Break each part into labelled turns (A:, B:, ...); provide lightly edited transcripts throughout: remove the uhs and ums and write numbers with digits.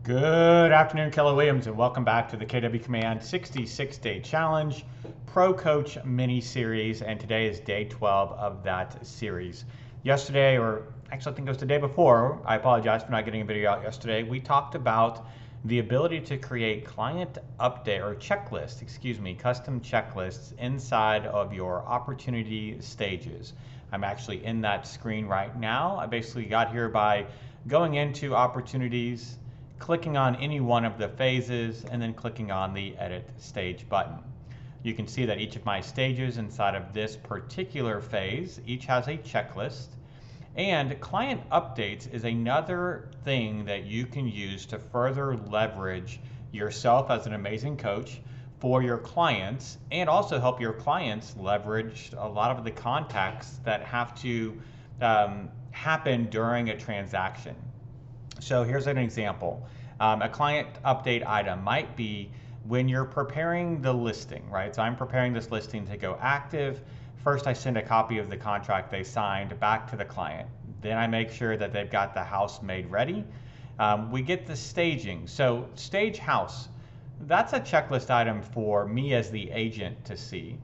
A: Good afternoon, Keller Williams, and welcome back to the KW Command 66-Day Challenge ProCoach mini series. And today is day 12 of that series. Yesterday, or actually I think it was the day before, I apologize for not getting a video out yesterday, we talked about the ability to create client update or custom checklists inside of your opportunity stages. I'm actually in that screen right now. I basically got here by going into opportunities, clicking on any one of the phases, and then clicking on the edit stage button. You can see that each of my stages inside of this particular phase each has a checklist, and client updates is another thing that you can use to further leverage yourself as an amazing coach for your clients, and also help your clients leverage a lot of the contacts that have to happen during a transaction. So here's an example. A client update item might be when you're preparing the listing, right? So I'm preparing this listing to go active. First, I send a copy of the contract they signed back to the client. Then I make sure that they've got the house made ready. We get the staging. So stage house, that's a checklist item for me as the agent to see.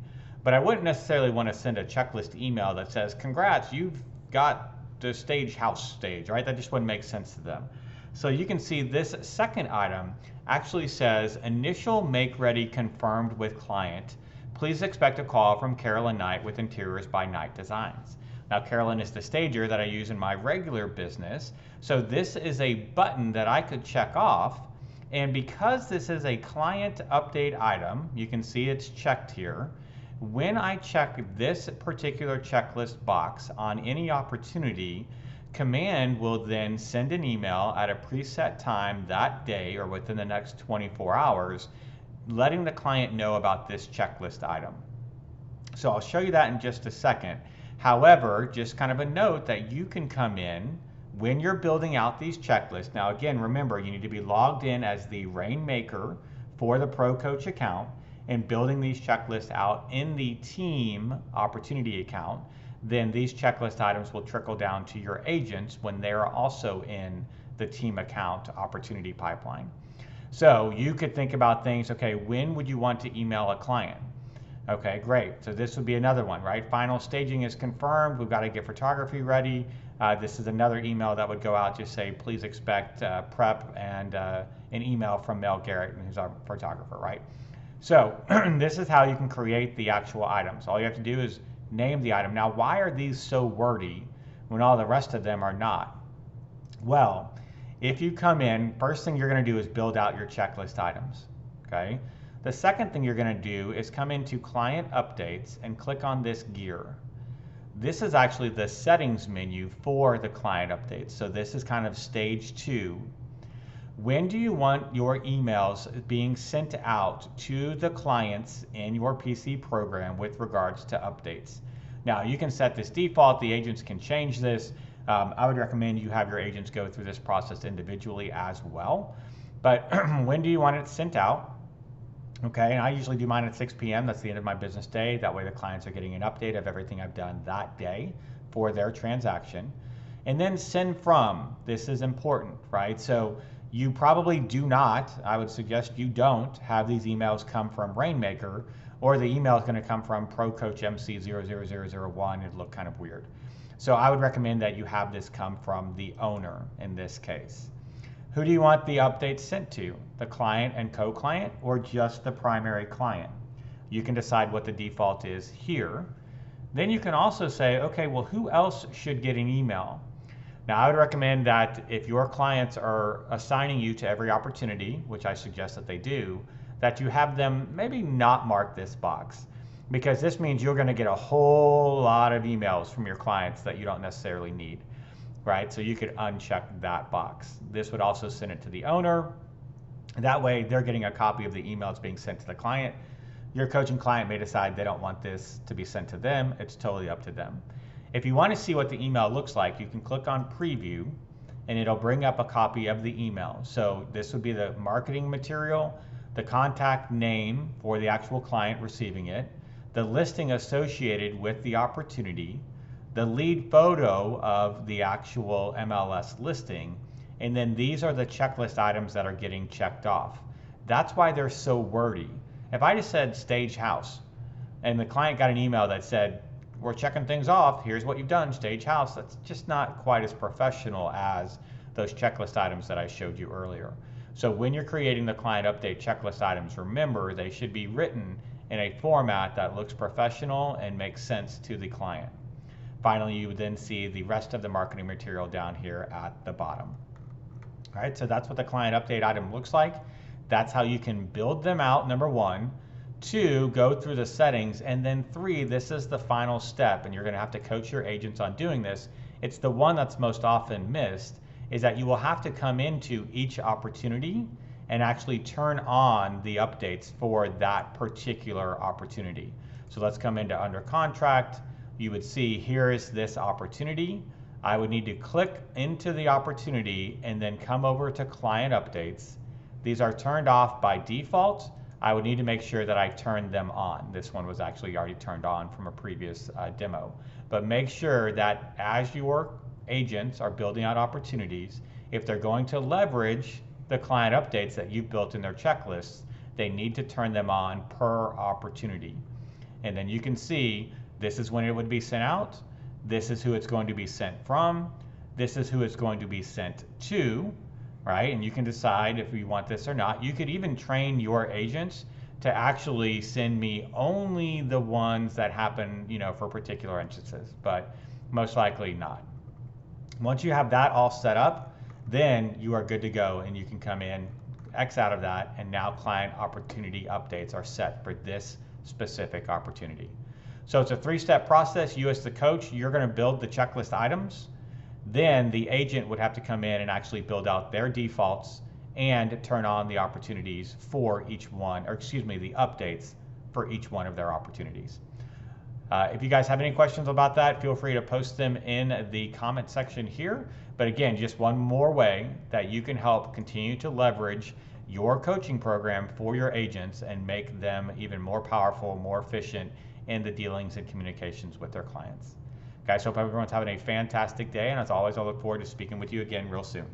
A: But I wouldn't necessarily want to send a checklist email that says, congrats, you've got the stage house stage, right? That just wouldn't make sense to them. So you can see this second item actually says initial make ready confirmed with client. Please expect a call from Carolyn Knight with Interiors by Knight Designs. Now Carolyn is the stager that I use in my regular business. So this is a button that I could check off. And because this is a client update item, you can see it's checked here. When I check this particular checklist box on any opportunity, Command will then send an email at a preset time that day or within the next 24 hours, letting the client know about this checklist item. So I'll show you that in just a second. However, just kind of a note that you can come in when you're building out these checklists. Now again, remember, you need to be logged in as the Rainmaker for the ProCoach account and building these checklists out in the team opportunity account. Then these checklist items will trickle down to your agents when they're also in the team account opportunity pipeline. So you could think about things, okay, when would you want to email a client? Okay, great. So this would be another one, right? Final staging is confirmed. We've got to get photography ready. This is another email that would go out, just say, please expect prep and an email from Mel Garrett, who's our photographer, right? So this is how you can create the actual items. All you have to do is name the item. Now, why are these so wordy when all the rest of them are not? Well, if you come in, first thing you're going to do is build out your checklist items, okay? The second thing you're going to do is come into Client Updates and click on this gear. This is actually the settings menu for the client updates. So this is kind of stage 2. When do you want your emails being sent out to the clients in your PC program with regards to updates? Now, you can set this default. The agents can change this. I would recommend you have your agents go through this process individually as well. But when do you want it sent out? Okay, and I usually do mine at 6 p.m. That's the end of my business day. That way the clients are getting an update of everything I've done that day for their transaction. And then send from. This is important, right? So you probably do not, I would suggest you don't have these emails come from Rainmaker, or the email is going to come from ProCoach MC00001. It'd look kind of weird. So I would recommend that you have this come from the owner in this case. Who do you want the updates sent to? The client and co-client, or just the primary client? You can decide what the default is here. Then you can also say, okay, well, who else should get an email? Now, I would recommend that if your clients are assigning you to every opportunity, which I suggest that they do, that you have them maybe not mark this box, because this means you're going to get a whole lot of emails from your clients that you don't necessarily need, right? So you could uncheck that box. This would also send it to the owner. That way they're getting a copy of the emails being sent to the client. Your coaching client may decide they don't want this to be sent to them. It's totally up to them. If you want to see what the email looks like, you can click on preview and it'll bring up a copy of the email. So this would be the marketing material, the contact name for the actual client receiving it, the listing associated with the opportunity, the lead photo of the actual MLS listing, And then these are the checklist items that are getting checked off. That's why they're so wordy. If I just said stage house and the client got an email that said, we're checking things off, here's what you've done, stage house, that's just not quite as professional as those checklist items that I showed you earlier. So when you're creating the client update checklist items, remember they should be written in a format that looks professional and makes sense to the client. Finally, you would then see the rest of the marketing material down here at the bottom. All right, so that's what the client update item looks like. That's how you can build them out, number one. Two, go through the settings. And then three, this is the final step, and you're gonna have to coach your agents on doing this. It's the one that's most often missed, is that you will have to come into each opportunity and actually turn on the updates for that particular opportunity. So let's come into under contract. You would see here is this opportunity. I would need to click into the opportunity and then come over to client updates. These are turned off by default. I would need to make sure that I turned them on. This one was actually already turned on from a previous demo. But make sure that as your agents are building out opportunities, if they're going to leverage the client updates that you've built in their checklists, they need to turn them on per opportunity. And then you can see this is when it would be sent out. This is who it's going to be sent from. This is who it's going to be sent to, right? And you can decide if you want this or not. You could even train your agents to actually send me only the ones that happen, for particular instances, but most likely not. Once you have that all set up, then you are good to go and you can come in, X out of that, and now client opportunity updates are set for this specific opportunity. So it's a three-step process. You as the coach, you're going to build the checklist items. Then the agent would have to come in and actually build out their defaults and turn on the opportunities for each one, or excuse me, the updates for each one of their opportunities. If you guys have any questions about that, feel free to post them in the comment section here. But again, just one more way that you can help continue to leverage your coaching program for your agents and make them even more powerful, more efficient in the dealings and communications with their clients. Guys, hope everyone's having a fantastic day, and as always, I look forward to speaking with you again real soon.